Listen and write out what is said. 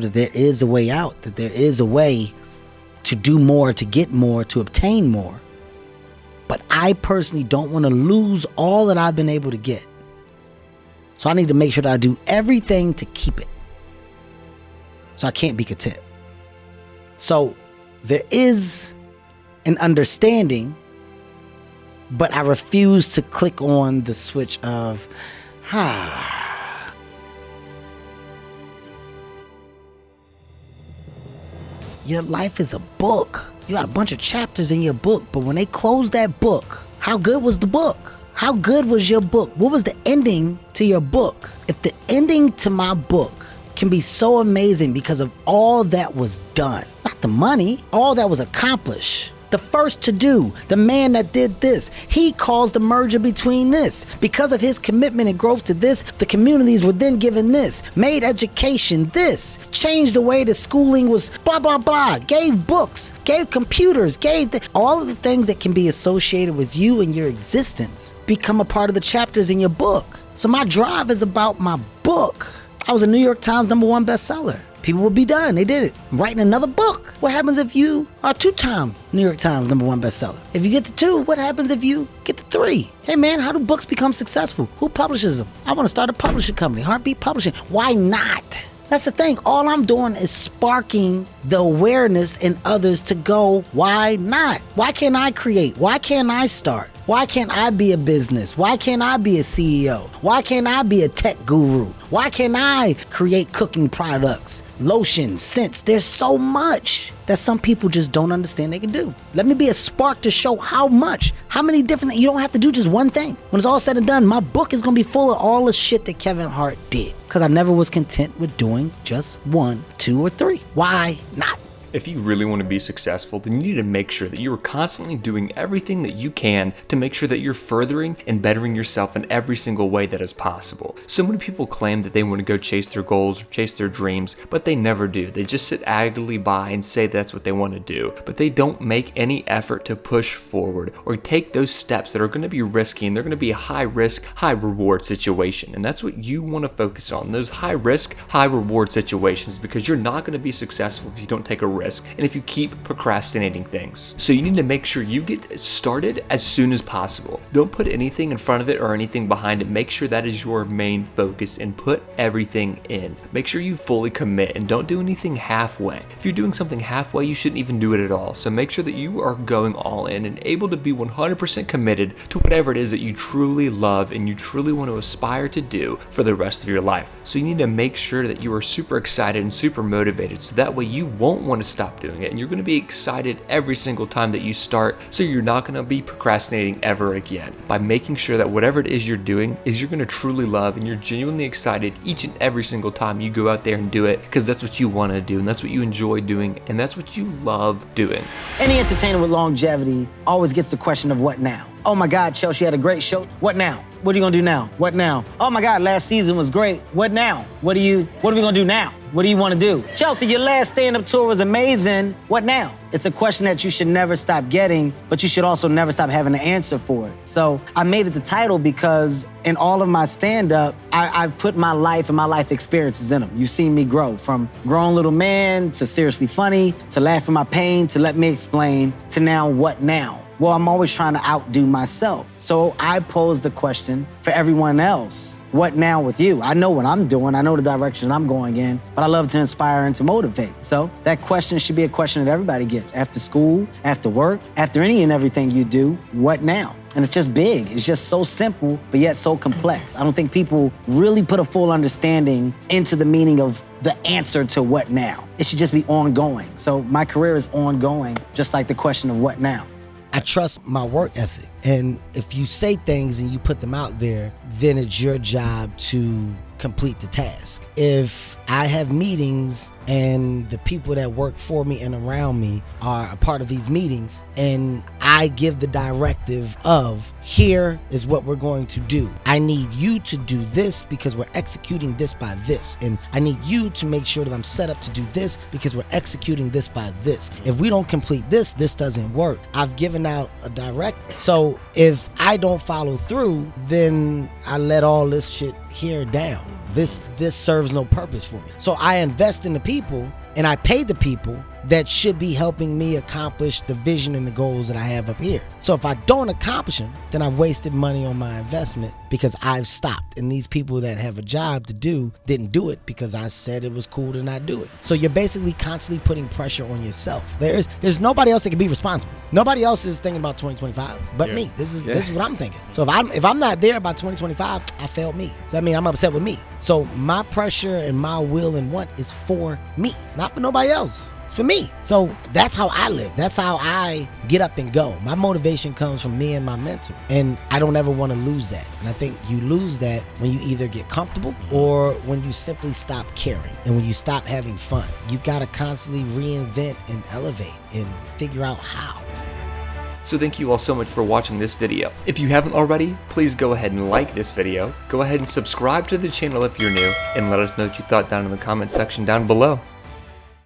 that there is a way out, that there is a way to do more, to get more, to obtain more. But I personally don't want to lose all that I've been able to get. So I need to make sure that I do everything to keep it. So I can't be content. So there is an understanding, but I refuse to click on the switch of, Your life is a book. You got a bunch of chapters in your book, but when they close that book, how good was the book? How good was your book? What was the ending to your book? If the ending to my book can be so amazing because of all that was done, not the money, all that was accomplished. The first to do, the man that did this, he caused the merger between this. Because of his commitment and growth to this, the communities were then given this, made education this, changed the way the schooling was blah, blah, blah, gave books, gave computers, all of the things that can be associated with you and your existence become a part of the chapters in your book. So my drive is about my book. I was a New York Times #1 bestseller. People would be done. They did it. I'm writing another book. What happens if you are a 2-time New York Times #1 bestseller? If you get to 2, what happens if you get to 3? Hey man, how do books become successful? Who publishes them? I want to start a publishing company, Hart Publishing. Why not? That's the thing. All I'm doing is sparking the awareness in others to go, why not? Why can't I create? Why can't I start? Why can't I be a business? Why can't I be a CEO? Why can't I be a tech guru? Why can't I create cooking products, lotions, scents? There's so much that some people just don't understand they can do. Let me be a spark to show how much, how many different, you don't have to do just one thing. When it's all said and done, my book is gonna be full of all the shit that Kevin Hart did. Because I never was content with doing just 1, 2, or 3. Why not? If you really want to be successful, then you need to make sure that you are constantly doing everything that you can to make sure that you're furthering and bettering yourself in every single way that is possible. So many people claim that they want to go chase their goals or chase their dreams, but they never do. They just sit idly by and say that's what they want to do, but they don't make any effort to push forward or take those steps that are going to be risky, and they're going to be a high risk, high reward situation. And that's what you want to focus on, those high risk, high reward situations, because you're not going to be successful if you don't take a risk and if you keep procrastinating things. So you need to make sure you get started as soon as possible. Don't put anything in front of it or anything behind it. Make sure that is your main focus and put everything in. Make sure you fully commit and don't do anything halfway. If you're doing something halfway, you shouldn't even do it at all. So make sure that you are going all in and able to be 100% committed to whatever it is that you truly love and you truly want to aspire to do for the rest of your life. So you need to make sure that you are super excited and super motivated, so that way you won't want to stop doing it, and you're going to be excited every single time that you start, so you're not going to be procrastinating ever again, by making sure that whatever it is you're doing is you're going to truly love and you're genuinely excited each and every single time you go out there and do it, because that's what you want to do and that's what you enjoy doing and that's what you love doing. Any entertainer with longevity always gets the question of what now? Oh my God, Chelsea had a great show. What now? What are you gonna do now? What now? Oh my God, last season was great. What now? What are we gonna do now? What do you wanna do? Chelsea, your last stand-up tour was amazing. What now? It's a question that you should never stop getting, but you should also never stop having an answer for it. So I made it the title because in all of my stand-up, I've put my life and my life experiences in them. You've seen me grow from grown little man to seriously funny, to laugh at my pain, to let me explain, to now what now? Well, I'm always trying to outdo myself. So I pose the question for everyone else. What now with you? I know what I'm doing. I know the direction I'm going in, but I love to inspire and to motivate. So that question should be a question that everybody gets. After school, after work, after any and everything you do, what now? And it's just big. It's just so simple, but yet so complex. I don't think people really put a full understanding into the meaning of the answer to what now. It should just be ongoing. So my career is ongoing, just like the question of what now. I trust my work ethic. And if you say things and you put them out there, then it's your job to complete the task. If I have meetings and the people that work for me and around me are a part of these meetings, and I give the directive of, here is what we're going to do. I need you to do this because we're executing this by this. And I need you to make sure that I'm set up to do this because we're executing this by this. If we don't complete this, this doesn't work. I've given out a directive. So if I don't follow through, then I let all this shit here down. This serves no purpose for me. So I invest in the people and I pay the people that should be helping me accomplish the vision and the goals that I have up here. So if I don't accomplish them, then I've wasted money on my investment because I've stopped. And these people that have a job to do didn't do it because I said it was cool to not do it. So you're basically constantly putting pressure on yourself. There's nobody else that can be responsible. Nobody else is thinking about 2025 but me. This is what I'm thinking. So if I'm not there by 2025, I failed me. So I mean, I'm upset with me. So my pressure and my will and want is for me. It's not for nobody else. It's for me. So that's how I live. That's how I get up and go. My motivation comes from me and my mentor. And I don't ever want to lose that. And I think you lose that when you either get comfortable or when you simply stop caring and when you stop having fun. You got to constantly reinvent and elevate and figure out how. So thank you all so much for watching this video. If you haven't already, please go ahead and like this video. Go ahead and subscribe to the channel if you're new, and let us know what you thought down in the comment section down below.